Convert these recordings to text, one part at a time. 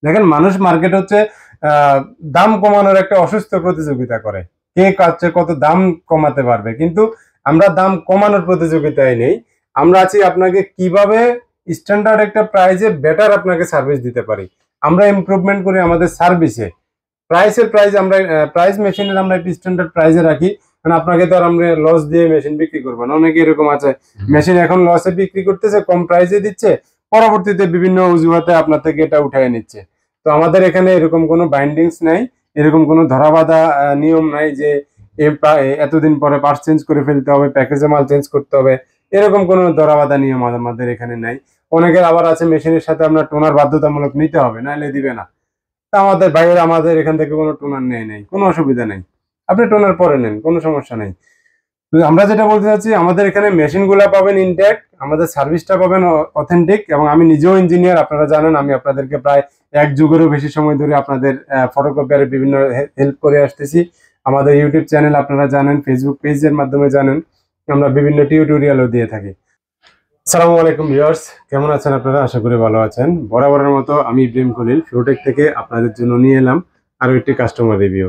দেখেন মানুষ মার্কেট হচ্ছে দাম কমানোর একটা অসুস্থ প্রতিযোগিতা করে, কে কাছে কত দাম কমাতে পারবে, কিন্তু আমরা দাম কমানোর প্রতিযোগিতায় নেই। আমরা আছি আপনাকে কিভাবে স্ট্যান্ডার্ড একটা প্রাইজে বেটার আপনাকে সার্ভিস দিতে পারি। আমরা ইমপ্রুভমেন্ট করি আমাদের সার্ভিসে। প্রাইস আমরা প্রাইস মেশিনের আমরা একটু স্ট্যান্ডার্ড প্রাইজে রাখি, কারণ আপনাকে তো আর আমরা লস দিয়ে মেশিন বিক্রি করবো না। অনেকে এরকম আছে মেশিন এখন লসে বিক্রি করতেছে, কম প্রাইসে দিচ্ছে, পরবর্তীতে বিভিন্ন অজুহাতে আপনার থেকে এটা উঠায় নিচ্ছে। তো আমাদের এখানে এরকম কোনো বাইন্ডিংস নাই, এরকম কোনো ধরাবাঁধা নিয়ম নাই যে এতদিন পরে পার্টস চেঞ্জ করে ফেলতে হবে, প্যাকেজে মাল চেঞ্জ করতে হবে, এরকম কোনো ধরাবাঁধা নিয়ম আমাদের এখানে নাই। অনেকের আবার আছে মেশিনের সাথে আপনার টোনার বাধ্যতামূলক নিতে হবে, নাহলে দিবে না। তা আমাদের বাইরে আমাদের এখান থেকে কোনো টোনার নেই, কোনো অসুবিধা নেই, আপনি টোনার পরে নেন, কোনো সমস্যা নেই। আমরা যেটা বলতে চাচ্ছি, আমাদের এখানে মেশিন গুলা পাবেন ইনট্যাক্ট, আমাদের সার্ভিসটা পাবেন অথেন্টিক, এবং আমি নিজেও ইঞ্জিনিয়ার, আপনারা জানেন আমি আপনাদেরকে প্রায় এক যুগেরও বেশি সময় ধরে আপনাদের ফটোকপিয়ারের বিভিন্ন হেল্প করে আসতেছি। আমাদের ইউটিউব চ্যানেল আপনারা জানেন, ফেসবুক পেজের মাধ্যমে জানেন, আমরা বিভিন্ন টিউটোরিয়ালও দিয়ে থাকি। আসসালামু আলাইকুম ভিউয়ার্স, কেমন আছেন আপনারা? আশা করি ভালো আছেন। বরাবরের মতো আমি ইব্রাহিম খলিল ফ্লোটেক থেকে আপনাদের জন্য নিয়ে এলাম আরো একটি কাস্টমার রিভিউ।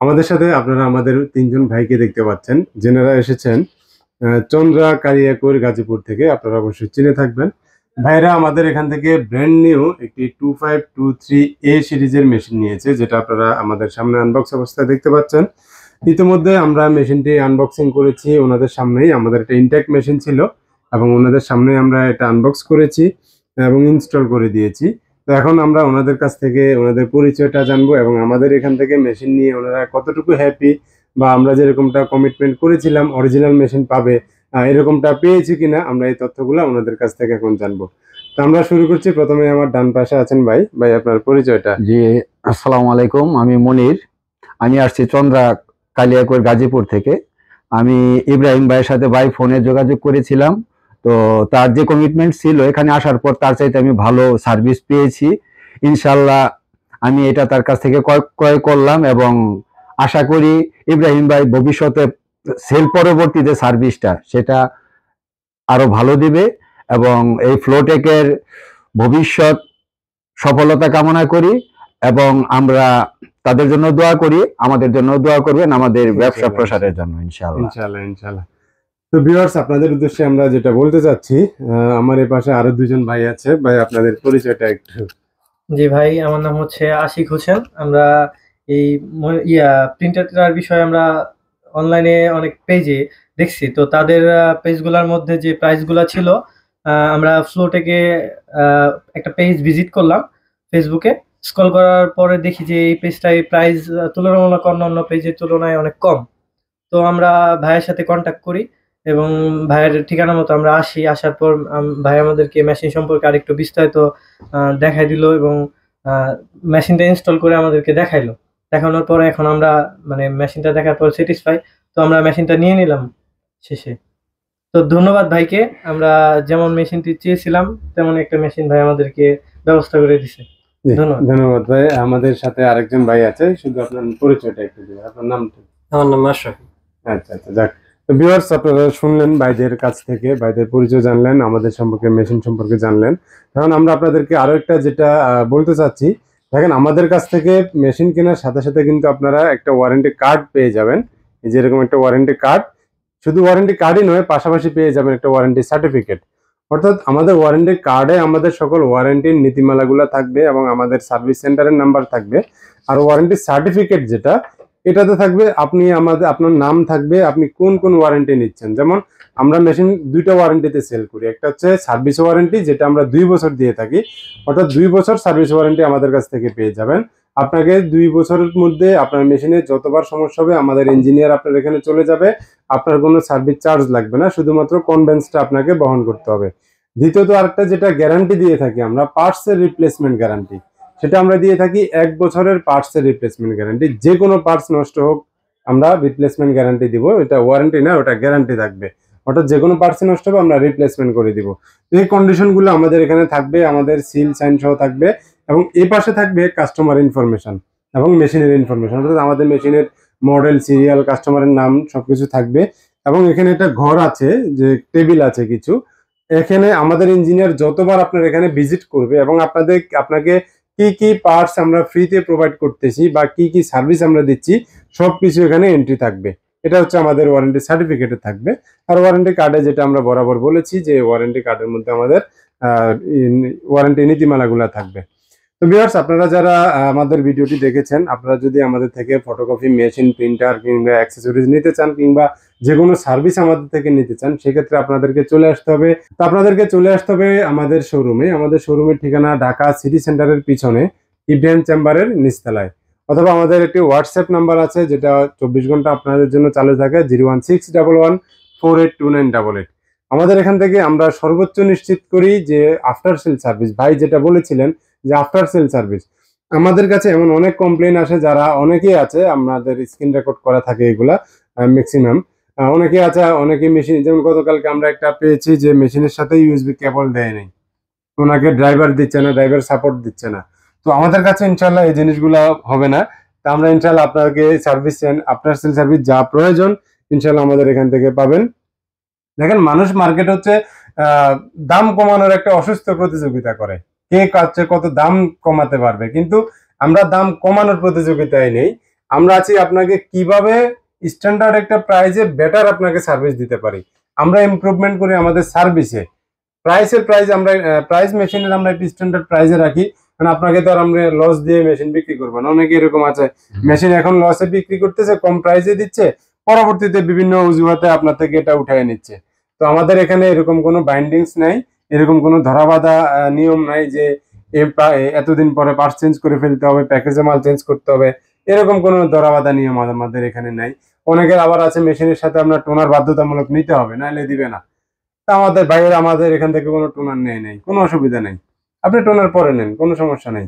আমাদের সাথে আপনারা আমাদের তিনজন ভাইকে দেখতে পাচ্ছেন, যেনারা এসেছেন চন্দ্রা কালিয়াকৈর গাজীপুর থেকে। আপনারা অবশ্যই চিনে থাকবেন। ভাইরা আমাদের এখান থেকে ব্র্যান্ড নিউ একটি 2523A সিরিজের মেশিন নিয়েছে, যেটা আপনারা আমাদের সামনে আনবক্স অবস্থায় দেখতে পাচ্ছেন। ইতিমধ্যে আমরা মেশিনটি আনবক্সিং করেছি ওনাদের সামনেই। আমাদের একটা ইনট্যাক্ট মেশিন ছিল এবং ওনাদের সামনে আমরা এটা আনবক্স করেছি এবং ইনস্টল করে দিয়েছি। তো এখন আমরা ওনাদের কাছ থেকে ওনাদের পরিচয়টা জানবো এবং আমাদের এখান থেকে মেশিন নিয়ে ওনারা কতটুকু হ্যাপি, বা আমরা যেরকমটা কমিটমেন্ট করেছিলাম অরিজিনাল মেশিন পাবে এরকমটা পেয়েছি কিনা, আমরা এই তথ্যগুলো ওনাদের কাছ থেকে এখন জানবো। তো আমরা শুরু করছি। প্রথমে আমার ডান পাশে আছেন ভাই আপনার পরিচয়টা। জি, আসসালামু আলাইকুম। আমি মনির, আমি আসছি চন্দ্রা কালিয়াকৈর গাজীপুর থেকে। আমি ইব্রাহিম ভাইয়ের সাথে ফোনে যোগাযোগ করেছিলাম। তো তার যে কমিটমেন্ট ছিল, এখানে আসার পর তার চাইতে আমি ভালো সার্ভিস পেয়েছি। ইনশাল্লাহ আমি এটা তার কাছ থেকে ক্রয় করলাম এবং আশা করি ইব্রাহিম ভাই ভবিষ্যতে সেল পরবর্তী যে সার্ভিসটা সেটা আরো ভালো দিবে, এবং এই ফ্লোটেকের ভবিষ্যৎ সফলতা কামনা করি এবং আমরা তাদের জন্য দোয়া করি, আমাদের জন্য দোয়া করবেন আমাদের ব্যবসা প্রসারের জন্য ইনশাআল্লাহ। ইনশাআল্লাহ। তো ভিউয়ার্স, আপনাদের উদ্দেশ্যে আমরা যেটা বলতে চাচ্ছি, আমার এই পাশে আরো দুজন ভাই আছে। ভাই আপনাদের পরিচয়টা একটু। জি ভাই, আমার নাম হচ্ছে আশিক হোসেন। আমরা এই প্রিন্টার বিষয়ে আমরা অনলাইনে অনেক পেজে দেখছি, তো তাদের পেজগুলোর মধ্যে যে প্রাইসগুলো ছিল, আমরা ফ্লোটেকে একটা পেজ ভিজিট করলাম ফেসবুকে। স্ক্রল করার পরে দেখি যে এই পেজটাই প্রাইস তুলনামূলক অন্যান্য পেজের তুলনায় অনেক কম। তো আমরা ভাইয়ের সাথে কন্ট্যাক্ট করি এবং ভাইয়ের ঠিকানা মতো আমরা আসি। আসার পর ভাই আমাদেরকে মেশিন সম্পর্কে আরেকটু বিস্তারিত দেখাই দিল এবং মেশিনটা ইনস্টল করে আমাদেরকে দেখাইলো। দেখানোর পরে এখন আমরা মানে মেশিনটা দেখার পর স্যাটিসফাই, তো আমরা মেশিনটা নিয়ে নিলাম শেষে। তো ধন্যবাদ ভাইকে, আমরা যেমন মেশিনটি চেয়েছিলাম তেমন একটা মেশিন ভাই আমাদেরকে ব্যবস্থা করে দিছে। ধন্যবাদ ভাই। আমাদের সাথে আরেকজন ভাই আছে, শুধু আপনার পরিচয়টা একটু দিবেন, আপনার নামটা? আমার নাম আশরাফ। আচ্ছা, যাক। তো ভিউয়ার্স, আপনারা শুনলেন ভাইদের কাছ থেকে, ভাইদের পরিচয় জানলেন, আমাদের সম্পর্কে, মেশিন সম্পর্কে জানলেন। এখন আমরা আপনাদেরকে আরো একটা যেটা বলতে চাচ্ছি, দেখেন আমাদের কাছ থেকে মেশিন কেনার সাথে সাথে কিন্তু আপনারা একটা ওয়ারেন্টি কার্ড পেয়ে যাবেন। এই যে এরকম একটা ওয়ারেন্টি কার্ড, শুধু ওয়ারেন্টি কার্ডই নয়, পাশাপাশি পেয়ে যাবেন একটা ওয়ারেন্টি সার্টিফিকেট। অর্থাৎ আমাদের ওয়ারেন্টি কার্ডে আমাদের সকল ওয়ারেন্টির নীতিমালাগুলো থাকবে এবং আমাদের সার্ভিস সেন্টারের নাম্বার থাকবে। আর ওয়ারেন্টি সার্টিফিকেট যেটা, এটাতে থাকবে আপনার নাম থাকবে, আপনি কোন কোন ওয়ারেন্টি নিচ্ছেন। যেমন আমরা মেশিন দুইটা ওয়ারেন্টিতে সেল করি, একটা হচ্ছে সার্ভিস ওয়ারেন্টি, যেটা আমরা 2 বছর দিয়ে থাকি, অর্থাৎ 2 বছর সার্ভিস ওয়ারেন্টি আমাদের কাছ থেকে পেয়ে যাবেন। আপনাকে 2 বছরের মধ্যে আপনার মেশিনে যতবার সমস্যা হবে আমাদের ইঞ্জিনিয়ার আপনার এখানে চলে যাবে, আপনার কোনো সার্ভিস চার্জ লাগবে না, শুধুমাত্র কনভেন্সটা আপনাকে বহন করতে হবে। দ্বিতীয়ত আরেকটা যেটা গ্যারান্টি দিয়ে থাকি আমরা, পার্টসের রিপ্লেসমেন্ট গ্যারান্টি, সেটা আমরা দিয়ে থাকি 1 বছরের পার্টসের রিপ্লেসমেন্ট গ্যারান্টি। যে কোনো পার্টস নষ্ট হোক আমরা রিপ্লেসমেন্ট গ্যারান্টি দিব, এটা ওয়ারেন্টি না, ওটা গ্যারান্টি থাকবে। অর্থাৎ যে কোনো পার্টস নষ্ট হবে আমরা রিপ্লেসমেন্ট করে দিব। এই কন্ডিশনগুলো আমাদের এখানে থাকবে, আমাদের সিল সাইন সহ থাকবে, এবং এই পাশে থাকবে কাস্টমার ইনফরমেশন এবং মেশিনের ইনফরমেশন, অর্থাৎ আমাদের মেশিনের মডেল, সিরিয়াল, কাস্টমারের নাম সবকিছু থাকবে। এবং এখানে একটা ঘর আছে, যে টেবিল আছে কিছু, এখানে আমাদের ইঞ্জিনিয়ার যতবার আপনার এখানে ভিজিট করবে এবং আপনাকে কি কি পার্টস আমরা ফ্রিতে প্রোভাইড করতেছি বা কি কি সার্ভিস আমরা দিচ্ছি সবকিছু এখানে এন্ট্রি থাকবে। এটা হচ্ছে আমাদের ওয়ারেন্টি সার্টিফিকেটে থাকবে। আর ওয়ারেন্টি কার্ডে যেটা আমরা বরাবর বলেছি যে ওয়ারেন্টি কার্ডের মধ্যে আমাদের ওয়ারেন্টি নীতিমালাগুলো থাকবে। তো ভিউয়ার্স, আপনারা যারা আমাদের ভিডিওটি দেখেছেন, আপনারা যদি আমাদের থেকে ফটোকপি মেশিন, প্রিন্টার কিংবা অ্যাক্সেসরিজ নিতে চান কিংবা যে কোনো সার্ভিস আমাদের থেকে নিতে চান, সেক্ষেত্রে আপনাদেরকে চলে আসতে হবে। তো আপনাদেরকে চলে আসতে হবে আমাদের শোরুমে। আমাদের শোরুমের ঠিকানা ঢাকা সিটি সেন্টারের পিছনে ইব্রাহিম চেম্বারের নিচতলায়। অথবা আমাদের একটি হোয়াটসঅ্যাপ নাম্বার আছে যেটা 24 ঘন্টা আপনাদের জন্য চালু থাকে, 01611482988। আমাদের এখান থেকে আমরা সর্বোচ্চ নিশ্চিত করি যে আফটার সেল সার্ভিস, ভাই যেটা বলেছিলেন যে আফটার সেল সার্ভিস, আমাদের কাছে এমন অনেক কমপ্লেন আসে, যারা অনেকেই আছে আমাদের স্ক্রিন রেকর্ড করা থাকে এগুলা ম্যাক্সিমাম। অনেকে আছে, অনেকে মেশিন, যেমন গতকালকে আমরা একটা পেয়েছি যে মেশিনের সাথে ইউএসবি কেবল দেয় নাই, ওনাকে ড্রাইভার দিচ্ছে না, ড্রাইভার সাপোর্ট দিচ্ছে না। তো আমাদের কাছে ইনশাল্লাহ এই জিনিসগুলো হবে না। তা আমরা ইনশাল্লাহ আপনাকে সার্ভিস, আফটার সেল সার্ভিস যা প্রয়োজন ইনশাল্লাহ আমাদের এখান থেকে পাবেন। দেখেন, মানুষ মার্কেট হচ্ছে দাম কমানোর একটা অসুস্থ প্রতিযোগিতা করে, কে কাছে কত দাম কমাতে পারবে, কিন্তু আমরা দাম কমানোর প্রতিযোগিতায় নেই। আমরা আছি আপনাকে কিভাবে স্ট্যান্ডার্ড একটা প্রাইজে বেটার আপনাকে সার্ভিস দিতে পারি। আমরা ইমপ্রুভমেন্ট করি আমাদের সার্ভিসে। প্রাইস আমরা প্রাইস মেশিনের আমরা একটু স্ট্যান্ডার্ড প্রাইজে রাখি, কারণ আপনাকে তো আর আমরা লস দিয়ে মেশিন বিক্রি করবো না। অনেকে এরকম আছে, মেশিন এখন লসে বিক্রি করতেছে, কম প্রাইসে দিচ্ছে, পরবর্তীতে বিভিন্ন অজুহাতে আপনার থেকে এটা উঠায় নিচ্ছে। তো আমাদের এখানে এরকম কোনো বাইন্ডিংস নাই, এরকম কোনো ধরাবাঁধা নিয়ম নাই যে এতদিন পরে পার্টস চেঞ্জ করে ফেলতে হবে, প্যাকেজে মাল চেঞ্জ করতে হবে, এরকম কোনো ধরাবাঁধা নিয়ম আমাদের এখানে নাই। অনেকের আবার আছে মেশিনের সাথে আপনার টোনার বাধ্যতামূলক নিতে হবে, নাহলে দিবে না। তা আমাদের বাইরে আমাদের এখান থেকে কোনো টোনার নেই, কোনো অসুবিধা নেই, আপনি টোনার পরে নেন, কোনো সমস্যা নেই।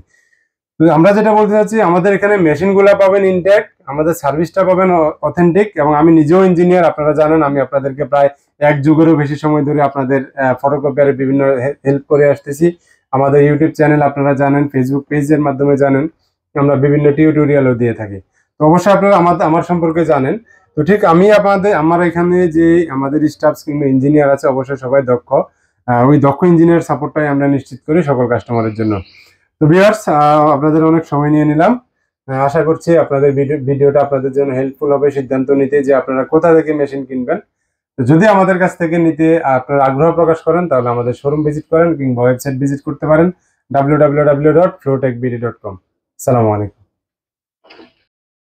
তো আমরা যেটা বলতে চাচ্ছি, আমাদের এখানে মেশিনগুলো পাবেন ইনট্যাক্ট, আমাদের সার্ভিসটা পাবেন অথেন্টিক। এবং আমি নিজেও ইঞ্জিনিয়ার, আপনারা জানেন আমি আপনাদেরকে প্রায় এক যুগেরও বেশি সময় ধরে আপনাদের ফটোকপিয়ারে বিভিন্ন হেল্প করে আসতেছি। আমাদের ইউটিউব চ্যানেল আপনারা জানেন, ফেসবুক পেজের মাধ্যমে জানেন, আমরা বিভিন্ন টিউটোরিয়ালও দিয়ে থাকি। তো অবশ্যই আপনারা আমার সম্পর্কে জানেন। তো ঠিক আমি আমার এখানে যে আমাদের স্টাফ কিংবা ইঞ্জিনিয়ার আছে, অবশ্যই সবাই দক্ষ। ওই দক্ষ ইঞ্জিনিয়ার সাপোর্টটাই আমরা নিশ্চিত করি সকল কাস্টমারের জন্য। তো ভিউয়ার্স, আপনাদের অনেক সময় নিয়ে নিলাম। আশা করছি আপনাদের ভিডিওটা আপনাদের জন্য হেল্পফুল হবে সিদ্ধান্ত নিতে যে আপনারা কোথা থেকে মেশিন কিনবেন। তো যদি আমাদের কাছ থেকে নিতে আপনারা আগ্রহ প্রকাশ করেন, তাহলে আমাদের শোরুম ভিজিট করেন কিংবা ওয়েবসাইট ভিজিট করতে পারেন www.flowtechbd.com। আসসালামু আলাইকুম।